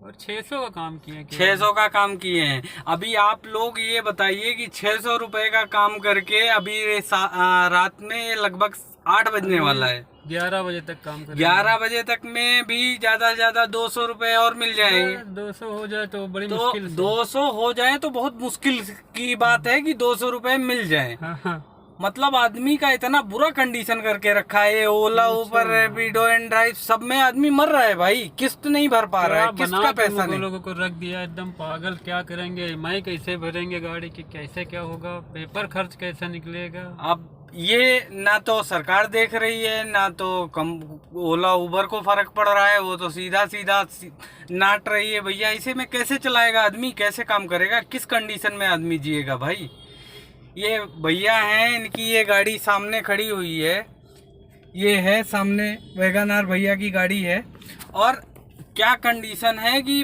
और 600 का काम किए 600 का काम किए हैं। अभी आप लोग ये बताइए कि 600 रुपए का काम करके अभी रात में लगभग 8 बजने वाला है, 11 बजे तक काम करेंगे। 11 बजे तक में भी ज्यादा से ज्यादा 200 रुपए और मिल जाएंगे। 200 हो जाए तो बड़ी तो मुश्किल से। 200 हो जाए तो बहुत मुश्किल की बात है कि 200 रुपए मिल जाए। हाँ हाँ। मतलब आदमी का इतना बुरा कंडीशन करके रखा है। ये ओला, उबर, रैपिडो एंड ड्राइव सब में आदमी मर रहा है भाई, किस्त नहीं भर पा रहा है, किस्त का पैसा नहीं। लोगों को रख दिया एकदम पागल। क्या करेंगे, ईएमआई कैसे भरेंगे गाड़ी की, कैसे क्या होगा, पेपर खर्च कैसे निकलेगा। अब ये ना तो सरकार देख रही है, ना तो ओला उबर को फर्क पड़ रहा है। वो तो सीधा सीधा नाट रही है। भैया इसे में कैसे चलाएगा आदमी, कैसे काम करेगा, किस कंडीशन में आदमी जिएगा भाई। ये भैया हैं, इनकी ये गाड़ी सामने खड़ी हुई है, ये है सामने वैगन आर भैया की गाड़ी है। और क्या कंडीशन है कि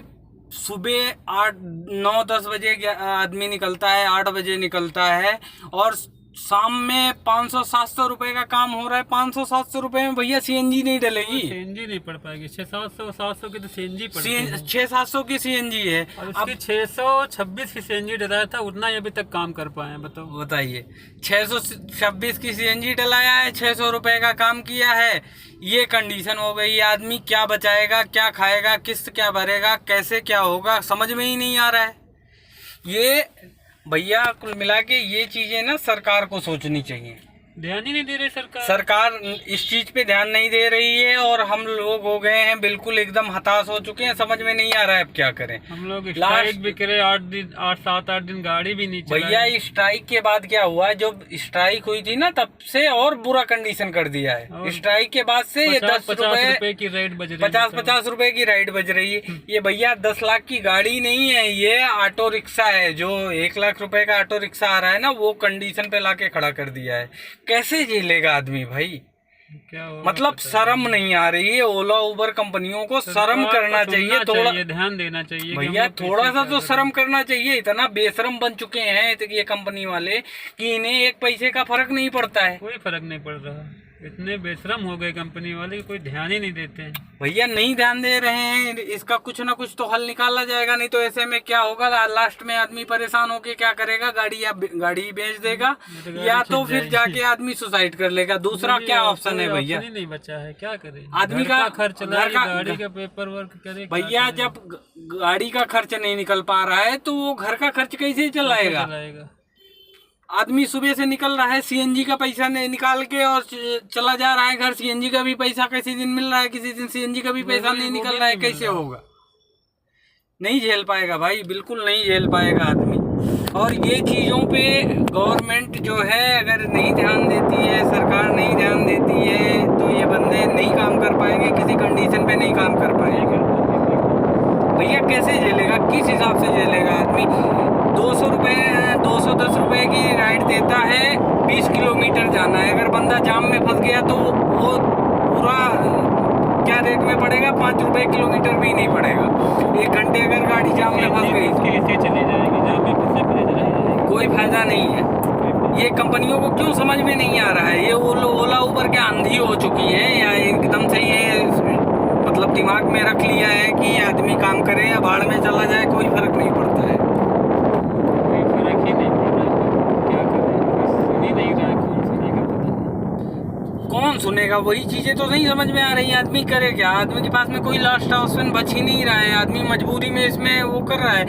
सुबह 8-9-10 बजे आदमी निकलता है, 8 बजे निकलता है, और शाम में 500-700 रुपए का काम हो रहा है। 500-700 रुपए में भैया सीएनजी नहीं डलेगी, सीएनजी नहीं पड़ पाएगी। 600-700 की तो सीएनजी पड़ती है, 600-700 की सीएनजी है। और उसकी 626 की सीएनजी डलाया था, उतना ही अभी तक काम कर पाए हैं। बताइए 626 की सीएनजी डलाया है, 600 रुपए का काम किया है। ये कंडीशन हो गई। आदमी क्या बचाएगा, क्या खाएगा, किस्त क्या भरेगा, कैसे क्या होगा, समझ में ही नहीं आ रहा है। ये भैया कुल मिला के ये चीजें ना सरकार को सोचनी चाहिए। ध्यान ही नहीं दे रही सरकार। सरकार इस चीज पे ध्यान नहीं दे रही है, और हम लोग हो गए हैं बिल्कुल एकदम हताश हो चुके हैं। समझ में नहीं आ रहा है अब क्या करें। हम लोग स्ट्राइक भी करे 7-8 दिन गाड़ी भी नहीं चलाई। भैया स्ट्राइक के बाद क्या हुआ, जब स्ट्राइक हुई थी ना तब से और बुरा कंडीशन कर दिया है। स्ट्राइक के बाद से ये 50 रुपए की राइड बज रही है, 50 रुपए की राइड बज रही है। ये भैया 10 लाख की गाड़ी नहीं है, ये ऑटो रिक्शा है। जो 1 लाख रुपए का ऑटो रिक्शा आ रहा है ना, वो कंडीशन पे लाके खड़ा कर दिया है। कैसे झेलेगा आदमी भाई। क्या मतलब शर्म नहीं आ रही है। ओला उबर कंपनियों को शर्म करना चाहिए, थोड़ा ध्यान देना चाहिए भैया, थोड़ा सा तो शर्म करना चाहिए। इतना बेशरम बन चुके हैं ये कंपनी वाले कि इन्हें एक पैसे का फर्क नहीं पड़ता है। कोई फर्क नहीं पड़ रहा, इतने बेशरम हो गए कंपनी वाले, कोई ध्यान ही नहीं देते हैं। भैया नहीं ध्यान दे रहे हैं। इसका कुछ ना कुछ तो हल निकाला जाएगा, नहीं तो ऐसे में क्या होगा, लास्ट में आदमी परेशान होके क्या करेगा, गाड़ी बेच देगा, या तो फिर जाके आदमी सुसाइड कर लेगा। दूसरा क्या ऑप्शन है भैया, नहीं बचा है। क्या करे, आदमी का खर्च, गाड़ी का पेपर वर्क करे। भैया जब गाड़ी का खर्च नहीं निकल पा रहा है तो वो घर का खर्च कैसे चलाएगा। आदमी सुबह से निकल रहा है, सीएनजी का पैसा निकाल के और चला जा रहा है घर। सीएनजी का भी पैसा किसी दिन मिल रहा है, किसी दिन सीएनजी का भी पैसा नहीं निकल रहा है। कैसे होगा, नहीं झेल पाएगा भाई, बिल्कुल नहीं झेल पाएगा आदमी। और ये चीज़ों पे गवर्नमेंट जो है अगर नहीं ध्यान देती है, सरकार नहीं ध्यान देती है, तो ये बंदे नहीं काम कर पाएंगे, किसी कंडीशन पे नहीं काम कर पाएंगे। भैया कैसे झेलेगा, किस हिसाब से झेलेगा आदमी। 210 रुपए की राइड देता है, 20 किलोमीटर जाना है। अगर बंदा जाम में फंस गया तो वो पूरा क्या रेट में पड़ेगा, 5 रुपए किलोमीटर भी नहीं पड़ेगा। 1 घंटे अगर गाड़ी जाम में फंस गई कैसे चली जाएगी, जाम में कोई फायदा नहीं है। ये कंपनियों को क्यों समझ में नहीं आ रहा है। ये ओला उबर के आंधी हो चुकी है, या एकदम से ये मतलब दिमाग में रख लिया है कि आदमी काम करे या बाढ़ में चला जाए, कोई फर्क नहीं पड़ता है। कोई फर्क ही नहीं पड़ रहा, क्या करें, सुन ही नहीं रहा, कौन सुनेगा पता नहीं। कौन सुनेगा, वही चीजें तो नहीं समझ में आ रही। आदमी करे क्या, आदमी के पास में कोई लास्ट ऑप्शन बच ही नहीं रहा है। आदमी मजबूरी में इसमें वो कर रहा है।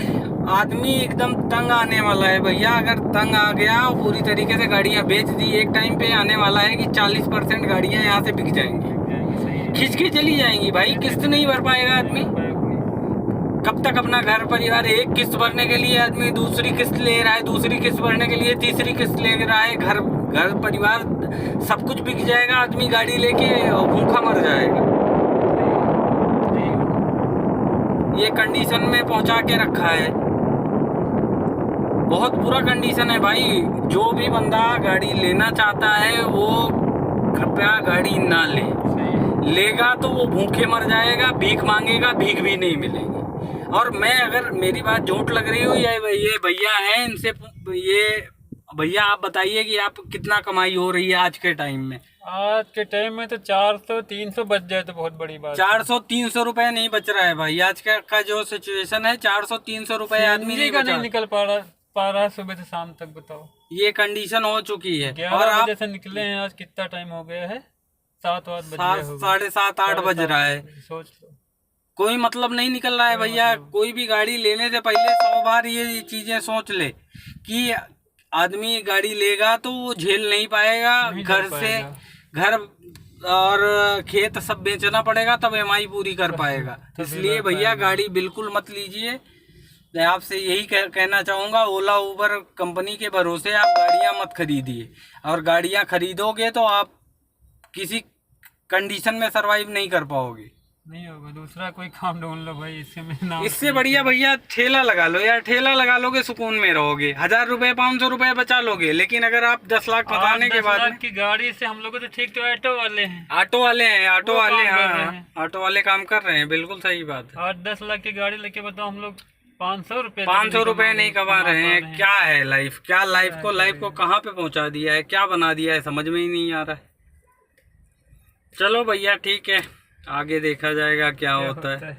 आदमी एकदम तंग आने वाला है भैया। अगर तंग आ गया, पूरी तरीके से गाड़ियां बेच दी, एक टाइम पे आने वाला है कि 40% गाड़ियां यहाँ से बिक जाएंगी, खींच के चली जाएंगी भाई। किस्त नहीं भर पाएगा आदमी, कब तक अपना घर परिवार। एक किस्त भरने के लिए आदमी दूसरी किस्त ले रहा है, दूसरी किस्त भरने के लिए तीसरी किस्त ले रहा है। घर परिवार सब कुछ बिक जाएगा, आदमी गाड़ी लेके भूखा मर जाएगा। ये कंडीशन में पहुंचा के रखा है, बहुत बुरा कंडीशन है भाई। जो भी बंदा गाड़ी लेना चाहता है वो कृपया गाड़ी ना ले, लेगा तो वो भूखे मर जाएगा, भीख मांगेगा, भीख भी नहीं मिलेगी। और मैं, अगर मेरी बात झूठ लग रही हो या ये भैया हैं, इनसे ये भैया आप बताइए कि आप कितना कमाई हो रही है आज के टाइम में? आज के टाइम में तो 400-300 बच जाए तो बहुत बड़ी बात। 400-300 रुपए नहीं बच रहा है भाई। आज का जो सिचुएशन है, 400-300 रुपए आदमी नहीं का बचा। नहीं निकल पा रहा सुबह से शाम तक, बताओ। ये कंडीशन हो चुकी है। 11 बजे से निकले हैं, आज कितना टाइम हो गया है? 7-8 बज गए होंगे। 7:30-8 बज रहा है। सोच लो, कोई मतलब नहीं निकल रहा है भैया। कोई भी गाड़ी लेने से पहले 100 बार ये चीजें सोच ले कि आदमी गाड़ी लेगा तो वो झेल नहीं पाएगा, घर से घर और खेत सब बेचना पड़ेगा तब EMI पूरी कर पाएगा। इसलिए भैया गाड़ी बिल्कुल मत लीजिए। मैं आपसे यही कहना चाहूँगा, ओला उबर कंपनी के भरोसे आप गाड़ियाँ मत खरीदिए। और गाड़ियाँ खरीदोगे तो आप किसी कंडीशन में सरवाइव नहीं कर पाओगे। नहीं होगा, दूसरा कोई काम ढूंढ लो भाई। इससे बढ़िया भैया ठेला लगा लो यार। ठेला लगा लोगे सुकून में रहोगे। 1000 रुपए 500 रुपए बचा लोगे। लेकिन अगर आप 10 लाख फंसाने के बाद की गाड़ी से हम लोग तो ठीक, तो ऑटो वाले हैं। हाँ ऑटो वाले काम कर रहे हैं। बिल्कुल सही बात है। 8-10 लाख की गाड़ी लेके बताओ, हम लोग 500 रुपए नहीं कमा रहे हैं। क्या है लाइफ? क्या लाइफ को कहाँ पे पहुँचा दिया है, क्या बना दिया है, समझ में ही नहीं आ रहा है। चलो भैया ठीक है, आगे देखा जाएगा क्या होता है।